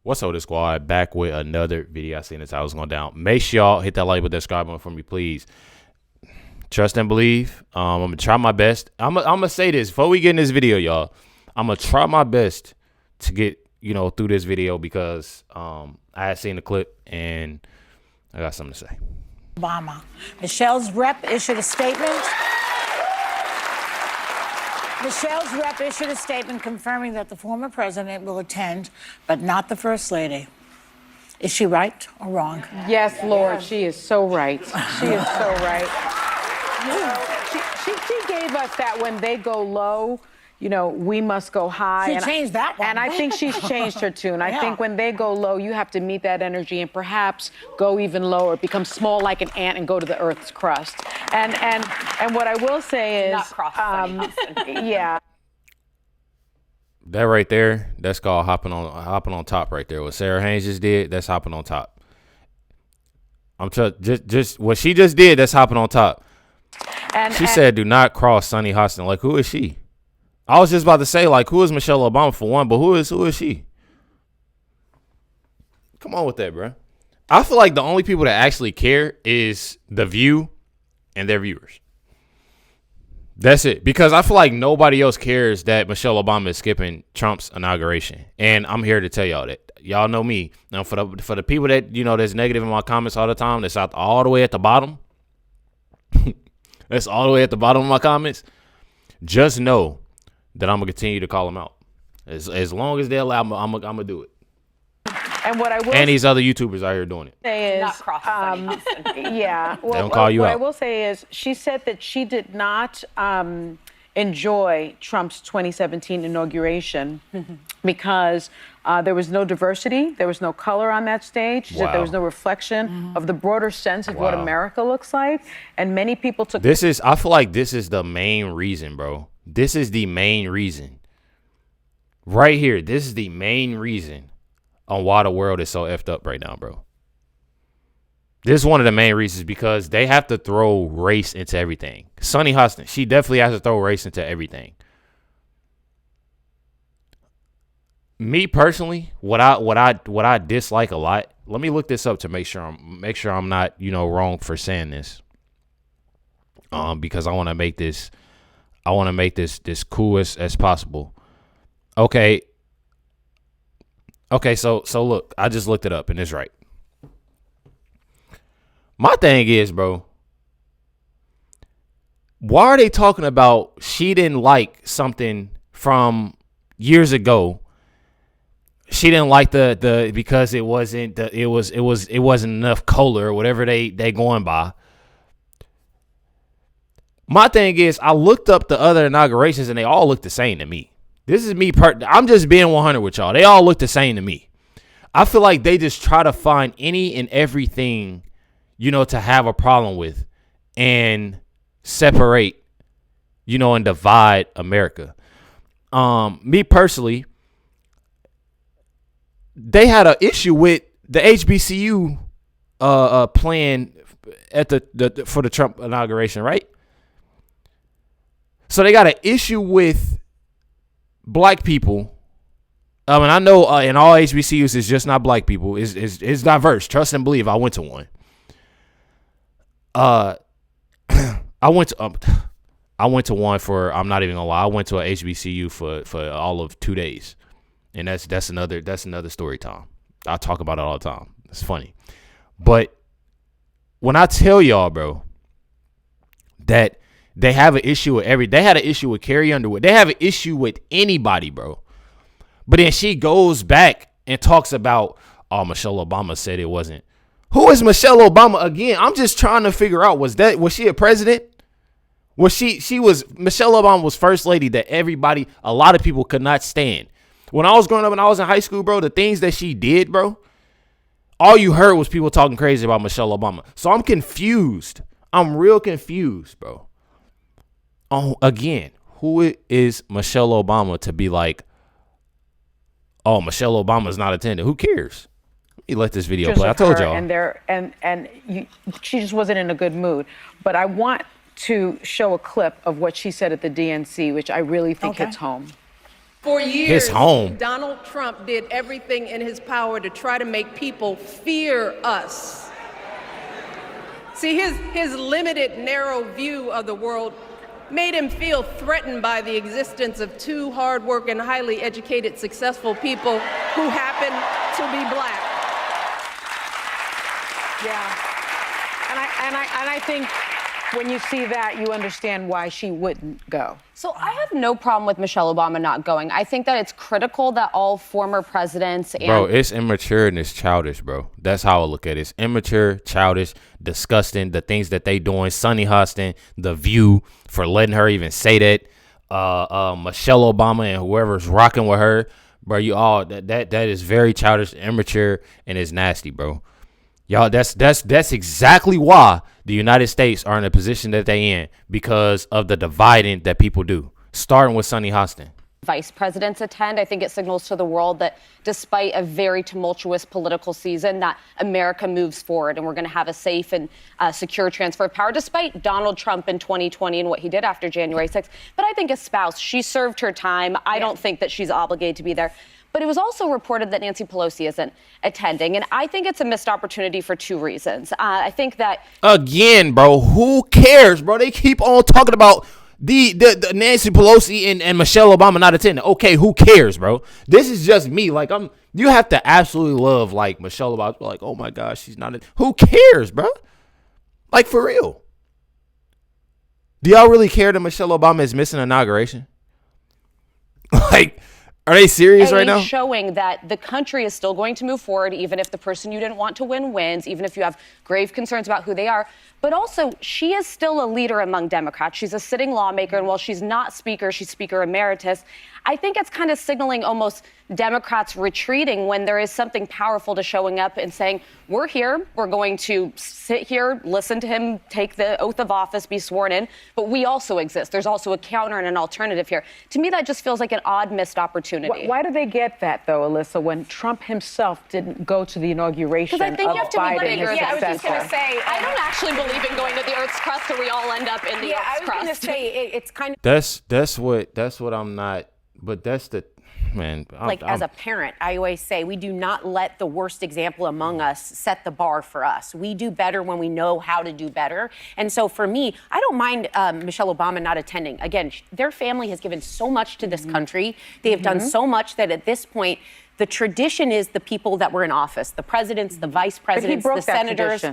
What's up, the squad? Back with another video. I seen this. I was going down. Make sure y'all hit that like button, subscribe button for me, please. Trust and believe. I'm gonna try my best. I'm gonna say this before we get in this video, y'all. I'm gonna try my best to get through this video because I had seen the clip and I got something to say. Obama. Michelle's rep issued a statement. Michelle's rep issued a statement confirming that the former president will attend, but not the First Lady. Is she right or wrong? Yes, Lord, she is so right. She is so right. She gave us that when they go low, we must go high. She changed that one. And I think she's changed her tune. I think when they go low, you have to meet that energy and perhaps go even lower, become small like an ant and go to the earth's crust. And what I will say is, not cross yeah. That right there, that's called hopping on top right there. What Sarah Haynes just did, that's hopping on top. Just what she just did, that's hopping on top. She said, "Do not cross Sonny Hostin." Like, who is she? I was just about to say, like, who is Michelle Obama for one, but who is she? Come on with that, bro. I feel like the only people that actually care is The View and their viewers. That's it. Because I feel like nobody else cares that Michelle Obama is skipping Trump's inauguration. And I'm here to tell y'all that. Y'all know me. Now, for the people that, that's negative in my comments all the time, that's out all the way at the bottom. That's all the way at the bottom of my comments. Just know that I'm going to continue to call them out. As long as they allow me, I'm going to do it. And what I will and these other YouTubers out here doing it. Say is, not cross yeah. Well, they don't call you what out. I will say is she said that she did not enjoy Trump's 2017 inauguration because there was no diversity, there was no color on that stage. She said there was no reflection of the broader sense of what America looks like, and many people took. I feel like this is the main reason, bro. This is the main reason. Right here, this is the main reason on why the world is so effed up right now, bro. This is one of the main reasons because they have to throw race into everything. Sonny Hostin, she definitely has to throw race into everything. Me personally, what I dislike a lot. Let me look this up to make sure I'm not wrong for saying this. Because I want to make this cool as possible. Okay, so look, I just looked it up and it's right. My thing is, bro, why are they talking about she didn't like something from years ago? She didn't like the because it wasn't enough color or whatever they going by. My thing is, I looked up the other inaugurations and they all look the same to me. This is me. I'm just being 100 with y'all. They all look the same to me. I feel like they just try to find any and everything, to have a problem with and separate, and divide America. Me personally, they had an issue with the HBCU plan at for the Trump inauguration, right? So they got an issue with black people. And I know in all HBCUs it's just not black people. It's diverse. Trust and believe. I went to one. I went to one for, I'm not even gonna lie, I went to a HBCU for all of 2 days. And that's another story time. I talk about it all the time. It's funny. But when I tell y'all, bro, that they have an issue with they had an issue with Carrie Underwood. They have an issue with anybody, bro. But then she goes back and talks about, Michelle Obama said it wasn't. Who is Michelle Obama again? I'm just trying to figure out, was she a president? Michelle Obama was first lady that a lot of people could not stand. When I was growing up and I was in high school, bro, the things that she did, bro, all you heard was people talking crazy about Michelle Obama. So I'm confused. I'm real confused, bro. Again, who is Michelle Obama to be like, oh, Michelle Obama's not attending? Who cares? Let me let this video play. I told y'all. She just wasn't in a good mood. But I want to show a clip of what she said at the DNC, which I really think hits home. For years, his home. Donald Trump did everything in his power to try to make people fear us. See, his limited, narrow view of the world made him feel threatened by the existence of two hardworking, highly educated, successful people who happen to be black. Yeah. And I think when you see that, you understand why she wouldn't go. So I have no problem with Michelle Obama not going. I think that it's critical that all former presidents and Bro, it's immature and it's childish, bro. That's how I look at it. It's immature, childish, disgusting. The things that they doing. Sonny Hostin, The View, for letting her even say that. Michelle Obama and whoever's rocking with her, bro. You all that is very childish, immature, and it's nasty, bro. Y'all, that's exactly why the United States are in the position that they in, because of the dividing that people do, starting with Sonny Hostin. vice presidents attend. I think it signals to the world that despite a very tumultuous political season, that America moves forward and we're going to have a safe and secure transfer of power, despite Donald Trump in 2020 and what he did after January 6th. But I think a spouse, she served her time. I don't think that she's obligated to be there. But it was also reported that Nancy Pelosi isn't attending. And I think it's a missed opportunity for two reasons. I think that... Again, bro, who cares, bro? They keep on talking about the Nancy Pelosi and Michelle Obama not attending. Okay, who cares, bro? This is just me. Like, you have to absolutely love, like, Michelle Obama. Like, oh, my gosh, she's not... Who cares, bro? Like, for real. Do y'all really care that Michelle Obama is missing inauguration? Like... Are they serious right now? Showing that the country is still going to move forward, even if the person you didn't want to win wins, even if you have grave concerns about who they are. But also, she is still a leader among Democrats. She's a sitting lawmaker, and while she's not speaker, she's speaker emeritus. I think it's kind of signaling almost Democrats retreating when there is something powerful to showing up and saying, we're here, we're going to sit here, listen to him take the oath of office, be sworn in, but we also exist. There's also a counter and an alternative here. To me, that just feels like an odd missed opportunity. Why do they get that, though, Alyssa, when Trump himself didn't go to the inauguration Because I think of you have to Biden, be bigger. his Yeah, I was just going to successor? say, I don't actually believe in going to the Earth's crust or we all end up in the Yeah, I Earth's was going to crust. say it's kind of That's what I'm not. But that's the man. like as a parent, I always say we do not let the worst example among us set the bar for us. We do better when we know how to do better. And so for me, I don't mind Michelle Obama not attending. Again, their family has given so much to this country. They have done so much that at this point, the tradition is the people that were in office, the presidents, the vice presidents, the senators.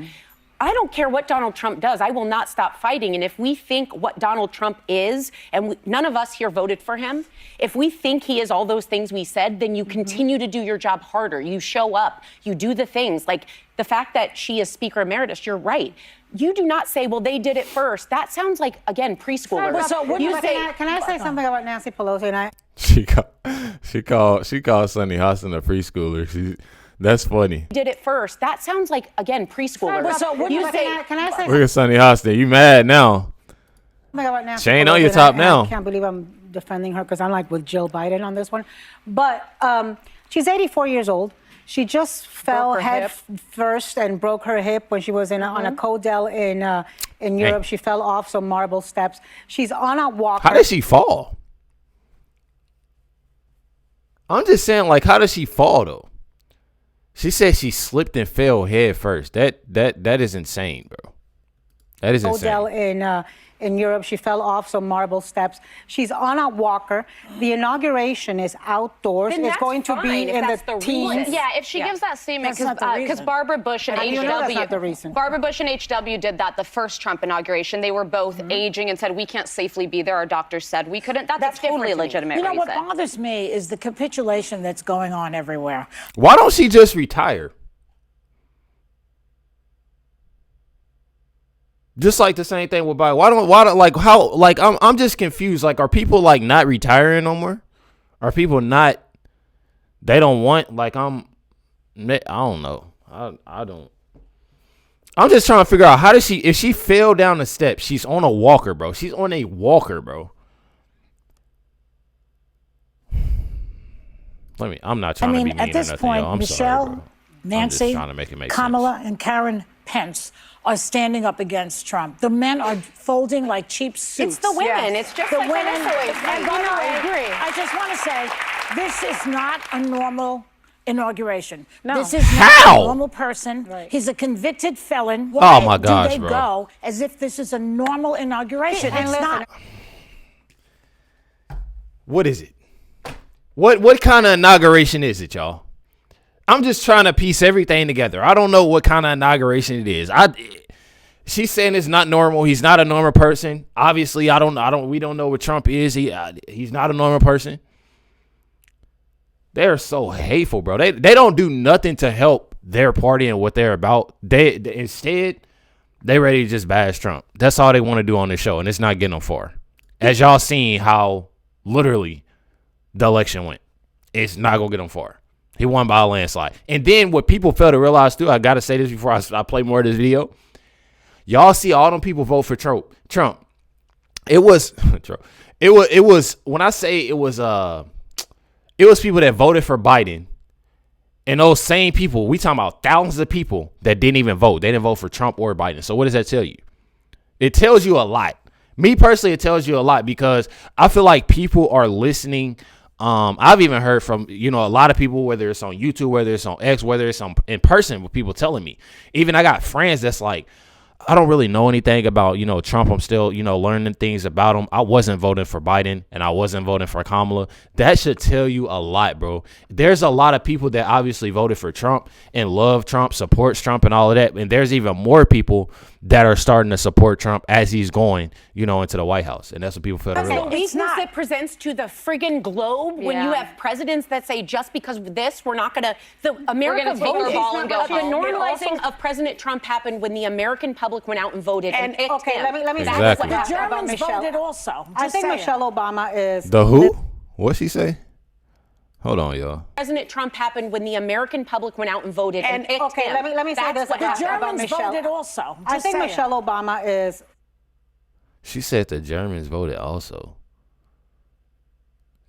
I don't care what Donald Trump does. I will not stop fighting. And if we think what Donald Trump is, and none of us here voted for him, if we think he is all those things we said, then you continue to do your job harder. You show up. You do the things. Like the fact that she is Speaker Emeritus, you're right. You do not say, well, they did it first. That sounds like, again, preschooler. Can I say something about Nancy Pelosi? And she called Sonny Hostin a preschooler. That's funny. Did it first. That sounds like, again, preschooler. Can I say Look at Sonny Hostin. You mad now? something about Nancy She ain't Pelosi, on your and top I now. can't believe I'm defending her because I'm like with Jill Biden on this one. But she's 84 years old. She just fell head first and broke her hip when she was on a Codell in Europe. She fell off some marble steps. She's on a walker. How did she fall? I'm just saying, like, how does she fall though? She said she slipped and fell head first. That is insane, bro. That is insane. Codell in Europe. She fell off some marble steps. She's on a walker. The inauguration is outdoors. Then It's that's going to fine be if in that's the the teens. reason. Yeah, if she gives that statement, That's not the because reason. Barbara Bush and How do you HW, know that's not the reason? Barbara Bush and HW did that the first Trump inauguration. They were both aging and said, we can't safely be there. Our doctors said we couldn't. That's a totally legitimate You know reason. what bothers me is the capitulation that's going on everywhere. Why don't she just retire? Just like the same thing with Biden. I'm just confused. Like, are people like not retiring no more? Are people not? They don't want. Like, I don't know. I don't. I'm just trying to figure out how does she? If she fell down the steps, she's on a walker, bro. She's on a walker, bro. I'm not trying to be mean at this or nothing, point, yo. I'm Michelle, sorry, bro. Nancy, I'm just trying to make it make Kamala, sense. and Karen Pence are standing up against Trump. The men are folding like cheap suits. It's the women. It's just the like women. and by the way, I agree. I just want to say, this is not a normal inauguration. No. This is not How? a normal person. Right. He's a convicted felon. Oh, Why my gosh, do they bro. go as if this is a normal inauguration? And It's listen, not. What is it? What kind of inauguration is it, y'all? I'm just trying to piece everything together. I don't know what kind of inauguration it is. She's saying it's not normal. He's not a normal person. Obviously, we don't know what Trump is. He's not a normal person. They're so hateful, bro. They don't do nothing to help their party and what they're about. They instead, they ready to just bash Trump. That's all they want to do on this show, and it's not getting them far. As y'all seen how literally the election went. It's not going to get them far. He won by a landslide. And then what people fail to realize, too, I got to say this before I play more of this video. Y'all see all them people vote for Trump. It was when I say it was people that voted for Biden. And those same people, we talking about thousands of people that didn't even vote. They didn't vote for Trump or Biden. So what does that tell you? It tells you a lot. Me personally, it tells you a lot because I feel like people are listening. I've even heard from, a lot of people, whether it's on YouTube, whether it's on X, whether it's in person, with people telling me. Even I got friends that's like, I don't really know anything about, Trump. I'm still, learning things about him. I wasn't voting for Biden and I wasn't voting for Kamala. That should tell you a lot, bro. There's a lot of people that obviously voted for Trump and love Trump, supports Trump and all of that. And there's even more people that are starting to support Trump as he's going, into the White House. And that's what people feel to That's a realize. weakness that presents to the friggin' globe when you have presidents that say just because of this, we're not going to. The America gonna take our voted. ball and go The home. normalizing of President Trump happened when the American public went out and voted and picked okay, him. let me Exactly. say The about Germans Michelle. voted also. I Just think saying. Michelle Obama is The who? What's she say? Hold on, y'all. President Trump happened when the American public went out and voted and picked okay, him. let me say That's this what about, The happened. about Germans Michelle. voted also. I Just think saying. Michelle Obama is She said the Germans voted also.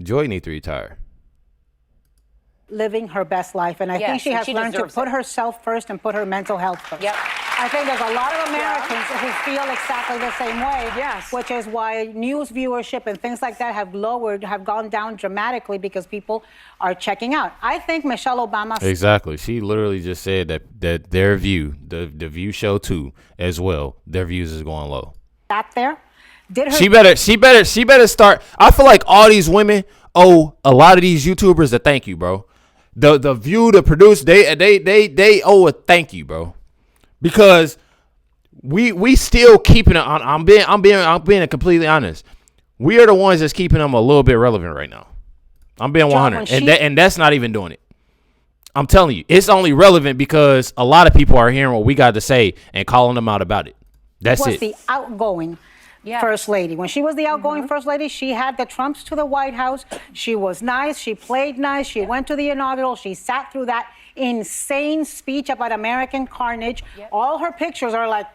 Joy need to retire. living her best life, and I Yes, think she and has she learned to deserves put it. herself first and put her mental health first. Yep. I think there's a lot of Americans who feel exactly the same way. Yes. Which is why news viewership and things like that have gone down dramatically because people are checking out. I think Michelle Obama. Exactly. She literally just said that their view, the View show too, as well, their views is going low. Sat there. Did her. She better start. I feel like all these women owe a lot of these YouTubers a thank you, bro. The View, the produce, they owe a thank you, bro. Because we still keeping it on. I'm being completely honest. We are the ones that's keeping them a little bit relevant right now. I'm being 100, and that's not even doing it. I'm telling you, it's only relevant because a lot of people are hearing what we got to say and calling them out about it. That's was it. the outgoing first lady. When she was the outgoing first lady, she had the Trumps to the White House. She was nice. She played nice. She went to the inaugural. She sat through that insane speech about American carnage. All her pictures are like,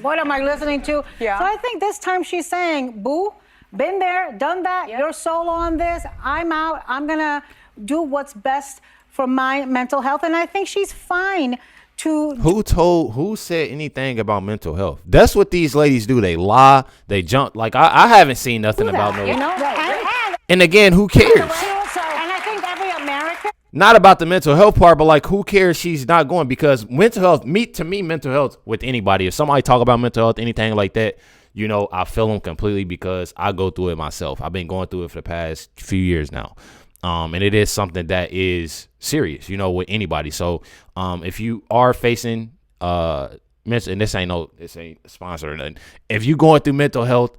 what am I listening to? Yeah. So I think this time she's saying, boo, been there, done that. You're solo on this. I'm out. I'm going to do what's best for my mental health. And I think she's fine to. Who said anything about mental health? That's what these ladies do. They lie. They jump. Like, I haven't seen nothing about no. You know? And again, who cares? And I think every American. Not about the mental health part, but like, who cares? She's not going, because mental health, mental health with anybody, if somebody talk about mental health, anything like that, I feel them completely because I go through it myself. I've been going through it for the past few years now. And it is something that is serious, with anybody. So, if you are facing, and this ain't sponsored or nothing. If you going through mental health,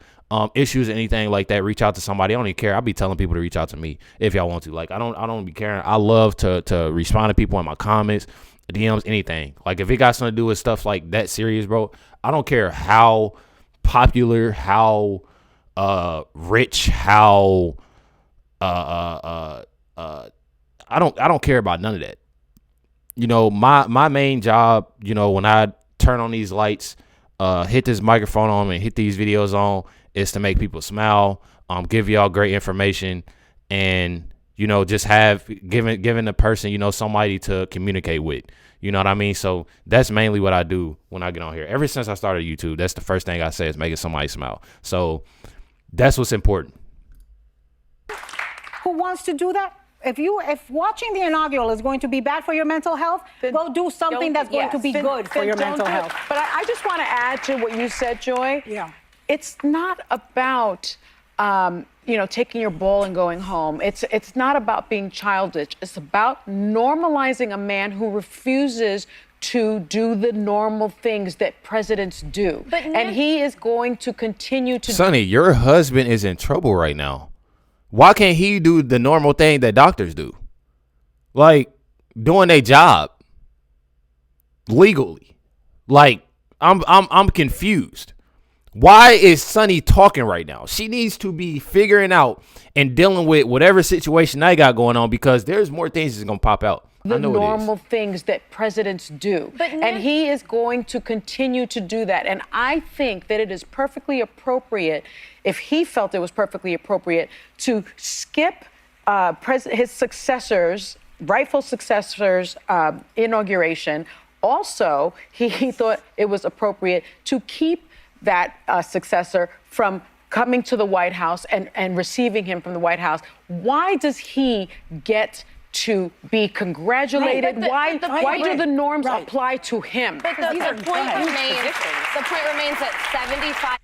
issues, anything like that, reach out to somebody. I don't even care. I'll be telling people to reach out to me if y'all want to. Like, I don't be caring. I love to respond to people in my comments, DMs, anything. Like, if it got something to do with stuff like that serious, bro, I don't care how popular, how rich, how I don't care about none of that. My main job, when I turn on these lights, hit this microphone on and hit these videos on, is to make people smile, give y'all great information, and you know, just giving the person, you know, somebody to communicate with. You know what I mean? So that's mainly what I do when I get on here. Ever since I started YouTube, that's the first thing I say is making somebody smile. So that's what's important. Who wants to do that? If watching the inaugural is going to be bad for your mental health, then go do something that's going to be good for your mental health. But I just want to add to what you said, Joy. Yeah. It's not about you know, taking your ball and going home. It's not about being childish. It's about normalizing a man who refuses to do the normal things that presidents do. And he is going to continue to. Sonny, your husband is in trouble right now. Why can't he do the normal thing that doctors do? Like doing their job legally. Like I'm confused. Why is Sonny talking right now? She needs to be figuring out and dealing with whatever situation I got going on, because there's more things that's going to pop out. The normal things that presidents do. And he is going to continue to do that. And I think that it is perfectly appropriate, if he felt it was perfectly appropriate, to skip his successors, rightful successors' inauguration. Also, he thought it was appropriate to keep that successor from coming to the White House and receiving him from the White House. Why does he get to be congratulated? Why do the norms apply to him? But the point remains at 75.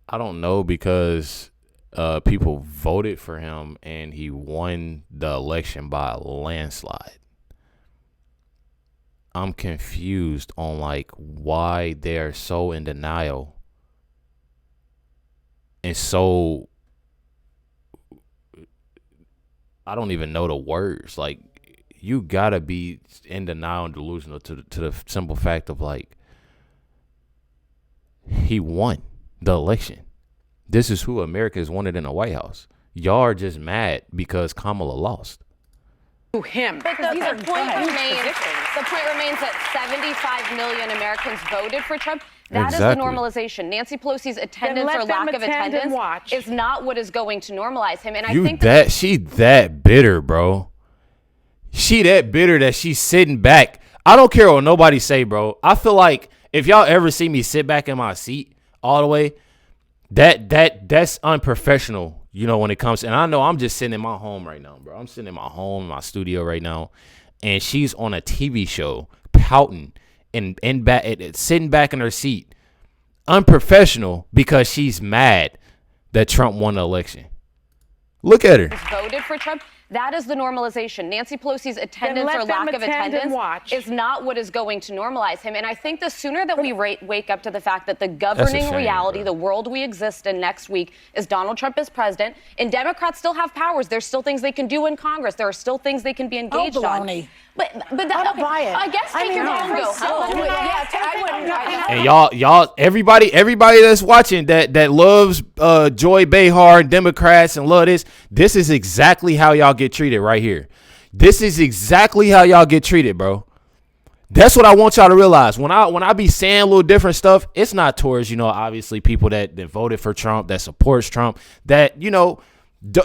I don't know, because people voted for him and he won the election by a landslide. I'm confused on like why they're so in denial and so, I don't even know the words. Like, you gotta be in denial and delusional to the simple fact of like, he won the election. This is who America has wanted in the White House. Y'all are just mad because Kamala lost. To him. But the point remains that 75 million Americans voted for Trump. That is the normalization. Nancy Pelosi's attendance or lack of attendance is not what is going to normalize him. And I think she that bitter, bro. She that bitter that she's sitting back. I don't care what nobody say, bro. I feel like if y'all ever see me sit back in my seat all the way, that's unprofessional. You know, when it comes, and I know I'm just sitting in my home right now, bro. I'm sitting in my home, my studio right now, and she's on a TV show pouting and sitting back in her seat, unprofessional, because she's mad that Trump won the election. Look at her. Voted for Trump. That is the normalization. Nancy Pelosi's attendance or lack of attendance is not what is going to normalize him. And I think the sooner that we wake up to the fact that the governing reality, the world we exist in next week, is Donald Trump as president, and Democrats still have powers. There's still things they can do in Congress. There are still things they can be engaged on. But I guess take your phone, go home. And y'all, everybody that's watching that loves Joy Behar and Democrats and love this is exactly how y'all get treated right here. This is exactly how y'all get treated, bro. That's what I want y'all to realize. When I be saying a little different stuff, it's not towards, you know, obviously people that voted for Trump, that supports Trump, that, you know,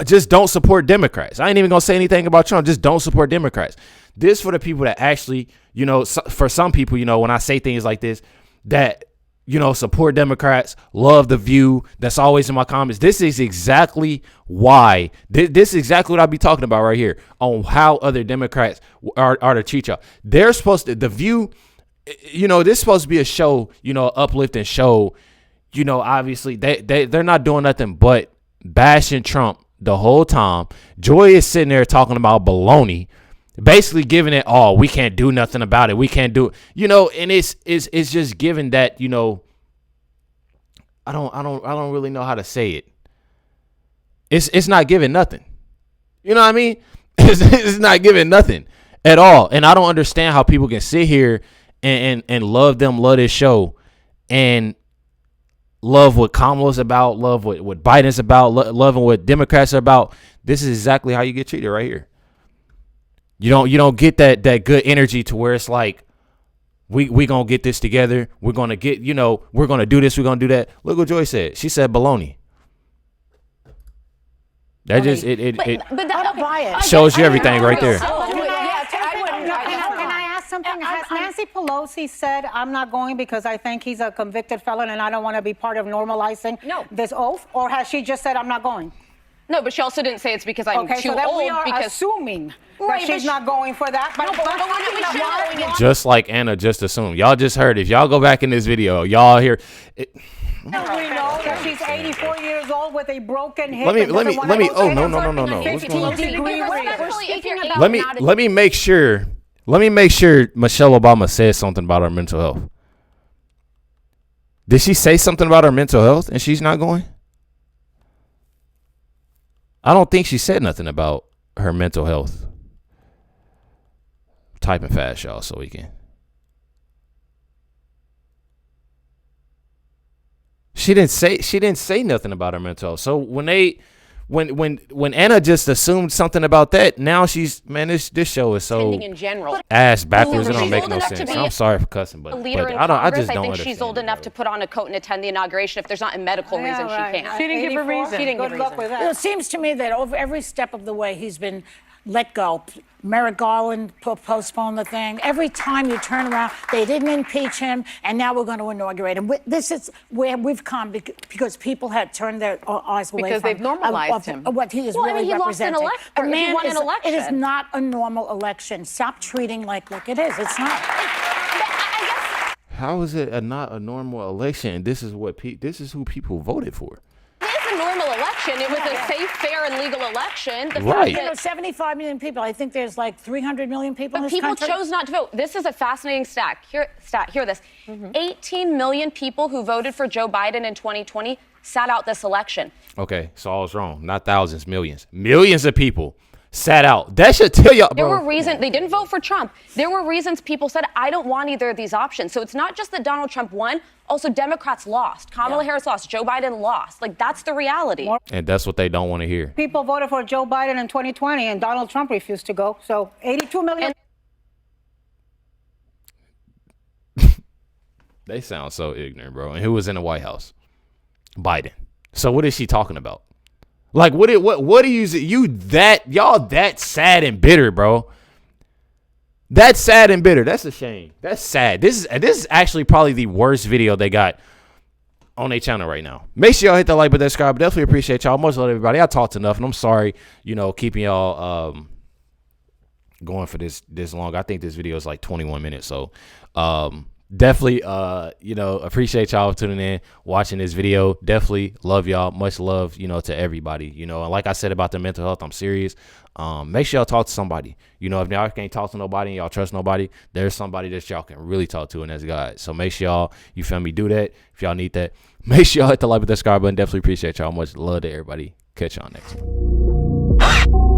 just don't support Democrats. I ain't even gonna say anything about Trump. Just don't support Democrats. This for the people that actually, you know, for some people, you know, when I say things like this, that, you know, support Democrats, love The View, that's always in my comments. This is exactly why. This is exactly what I'll be talking about right here on how other Democrats are to treat y'all. They're supposed to, The View, you know, this is supposed to be a show, you know, uplifting show. You know, obviously they're not doing nothing but bashing Trump the whole time. Joy is sitting there talking about baloney, basically giving it all. We can't do nothing about it. We can't do it. You know, and it's just given that, you know, I don't really know how to say it. It's not giving nothing. You know what I mean? It's not giving nothing at all. And I don't understand how people can sit here and love this show and love what Kamala's about, love what Biden's about, loving what Democrats are about. This is exactly how you get treated right here. You don't get that good energy to where it's like, we gonna get this together. We're gonna get, you know, we're gonna do this, we're gonna do that. Look what Joy said. She said baloney. That just but I don't buy it. shows you everything right there. Can I ask something? Has Nancy Pelosi said, I'm not going because I think he's a convicted felon and I don't want to be part of normalizing this oath? Or has she just said, I'm not going? No, but she also didn't say it's because I'm Okay, too so that old. we are because assuming Right, that but she's she- not going for that. But Just like Anna just assumed. Y'all just heard. If y'all go back in this video, y'all hear. we know that she's 84 years old with a broken hip. Let me. and doesn't wanna go Oh to no. a What's going on? 50-degree weather. Respectfully, if you're Let me make sure. Let me make sure Michelle Obama said something about her mental health. Did she say something about her mental health and she's not going? I don't think she said nothing about her mental health. Typing fast, y'all, so we can. She didn't say nothing about her mental health. So when Anna just assumed something about that, now she's this show is so in general. ass backwards. It She's don't make old no enough to sense. be I'm sorry for cussing, a but leader in I Congress. just don't think she's understand old it, enough bro. to put on a coat and attend the inauguration if there's not a medical reason right. she can't. She didn't give a 84? reason. She didn't give Good a luck reason. with that. It seems to me that over every step of the way he's been let go. Merrick Garland postponed the thing. Every time you turn around, they didn't impeach him, and now we're going to inaugurate him. This is where we've come because people had turned their eyes away Because from they've normalized him. what he is Well, I really mean, he lost an representing. elec- The or he man won an it is election. not a normal election. Stop treating like it is. It's not. How is it not a normal election? This is what this is who people voted for. It is a normal election. It was a safe, fair, and legal election. The Right. fact You know, that 75 million people. I think there's like 300 million people in But this people country. chose not to vote. This is a fascinating stat. Hear this. 18 million people who voted for Joe Biden in 2020 sat out this election. Okay, so I was wrong. Not thousands, millions. Millions of people sat out. That should tell y'all, There bro. were reasons they didn't vote for Trump. There were reasons people said, I don't want either of these options. So it's not just that Donald Trump won. Also, Democrats lost. Kamala Harris lost. Joe Biden lost. Like, that's the reality. And that's what they don't want to hear. People voted for Joe Biden in 2020 and Donald Trump refused to go. So 82 million. They sound so ignorant, bro. And who was in the White House? Biden. So what is she talking about? Like, what do y'all that sad and bitter, bro? That's sad and bitter. That's a shame. That's sad. This is actually probably the worst video they got on their channel right now. Make sure y'all hit that like button, subscribe. Definitely appreciate y'all. Much love, everybody. I talked enough, and I'm sorry, keeping y'all going for this long. I think this video is like 21 minutes. So definitely appreciate y'all tuning in, watching this video. Definitely love y'all. Much love, to everybody. And like I said about the mental health, I'm serious. Make sure y'all talk to somebody. If y'all can't talk to nobody and y'all trust nobody, there's somebody that y'all can really talk to, and that's God. So make sure y'all, you feel me, do that. If y'all need that, make sure y'all hit the like button, subscribe button. Definitely appreciate y'all. Much love to everybody. Catch y'all next one.